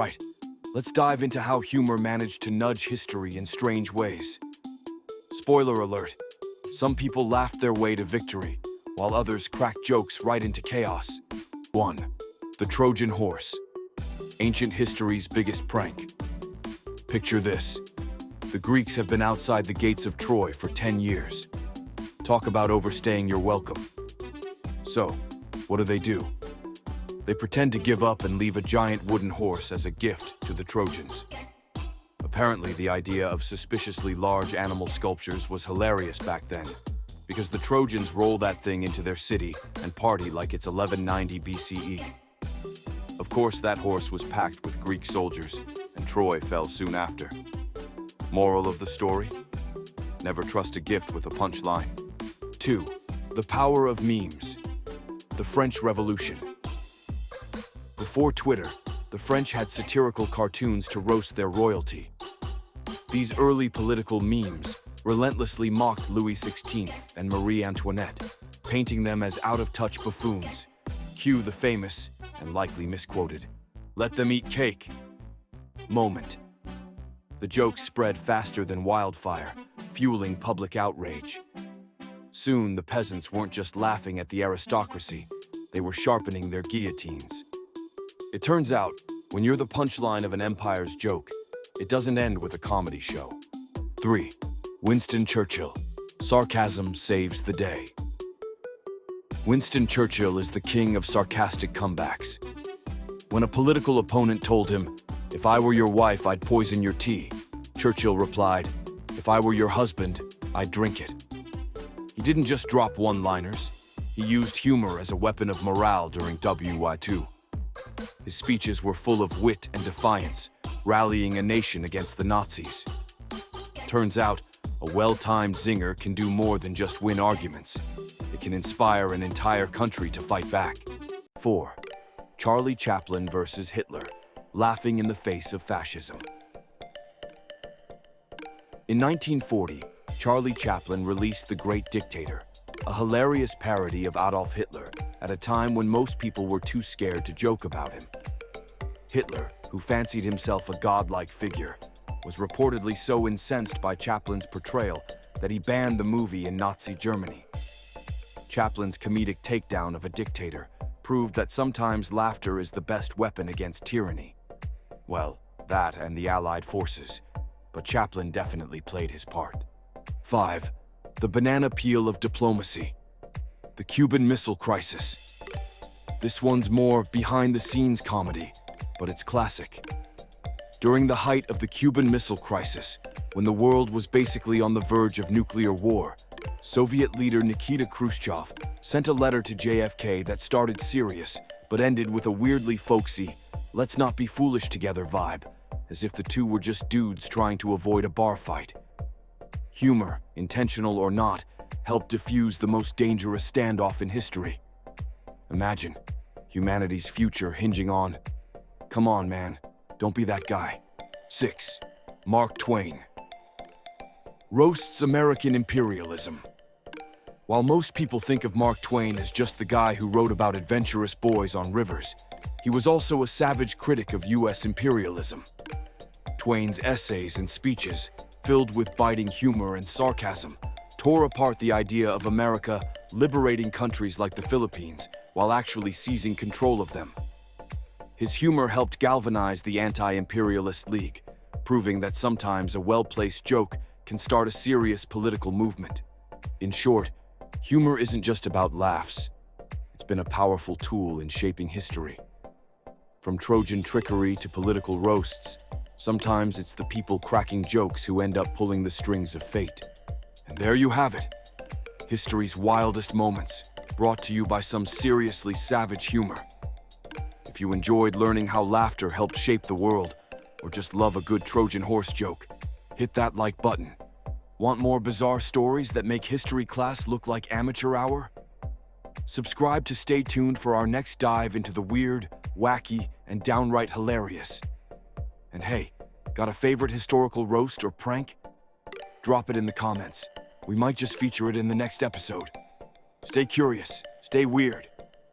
right, let's dive into how humor managed to nudge history in strange ways. Spoiler alert, some people laughed their way to victory, while others cracked jokes right into chaos. 1. The Trojan Horse. Ancient history's biggest prank. Picture this. The Greeks have been outside the gates of Troy for 10 years. Talk about overstaying your welcome. So, what do? They pretend to give up and leave a giant wooden horse as a gift to the Trojans. Apparently, the idea of suspiciously large animal sculptures was hilarious back then, because the Trojans roll that thing into their city and party like it's 1190 BCE. Of course, that horse was packed with Greek soldiers, and Troy fell soon after. Moral of the story? Never trust a gift with a punchline. 2. The power of memes. The French Revolution. Before Twitter, the French had satirical cartoons to roast their royalty. These early political memes relentlessly mocked Louis XVI and Marie Antoinette, painting them as out-of-touch buffoons. Cue the famous, and likely misquoted, "Let them eat cake" moment. The jokes spread faster than wildfire, fueling public outrage. Soon, the peasants weren't just laughing at the aristocracy, they were sharpening their guillotines. It turns out, when you're the punchline of an empire's joke, it doesn't end with a comedy show. 3. Winston Churchill. Sarcasm saves the day. Winston Churchill is the king of sarcastic comebacks. When a political opponent told him, "If I were your wife, I'd poison your tea," Churchill replied, "If I were your husband, I'd drink it." He didn't just drop one-liners, he used humor as a weapon of morale during WI2. His speeches were full of wit and defiance, rallying a nation against the Nazis. Turns out, a well-timed zinger can do more than just win arguments. It can inspire an entire country to fight back. 4. Charlie Chaplin versus Hitler. Laughing in the face of fascism. In 1940, Charlie Chaplin released The Great Dictator, a hilarious parody of Adolf Hitler at a time when most people were too scared to joke about him. Hitler, who fancied himself a godlike figure, was reportedly so incensed by Chaplin's portrayal that he banned the movie in Nazi Germany. Chaplin's comedic takedown of a dictator proved that sometimes laughter is the best weapon against tyranny. Well, that and the Allied forces, but Chaplin definitely played his part. 5. The banana peel of diplomacy. The Cuban Missile Crisis. This one's more behind-the-scenes comedy, but it's classic. During the height of the Cuban Missile Crisis, when the world was basically on the verge of nuclear war, Soviet leader Nikita Khrushchev sent a letter to JFK that started serious, but ended with a weirdly folksy, "let's not be foolish together" vibe, as if the two were just dudes trying to avoid a bar fight. Humor, intentional or not, helped diffuse the most dangerous standoff in history. Imagine humanity's future hinging on, "Come on, man, don't be that guy." 6. Mark Twain. Roasts American imperialism. While most people think of Mark Twain as just the guy who wrote about adventurous boys on rivers, he was also a savage critic of US imperialism. Twain's essays and speeches, filled with biting humor and sarcasm, tore apart the idea of America liberating countries like the Philippines while actually seizing control of them. His humor helped galvanize the anti-imperialist league, proving that sometimes a well-placed joke can start a serious political movement. In short, humor isn't just about laughs. It's been a powerful tool in shaping history. From Trojan trickery to political roasts, sometimes it's the people cracking jokes who end up pulling the strings of fate. And there you have it. History's wildest moments, brought to you by some seriously savage humor. If you enjoyed learning how laughter helped shape the world, or just love a good Trojan horse joke, hit that like button. Want more bizarre stories that make history class look like amateur hour? Subscribe to stay tuned for our next dive into the weird, wacky, and downright hilarious. And hey, got a favorite historical roast or prank? Drop it in the comments. We might just feature it in the next episode. Stay curious, stay weird,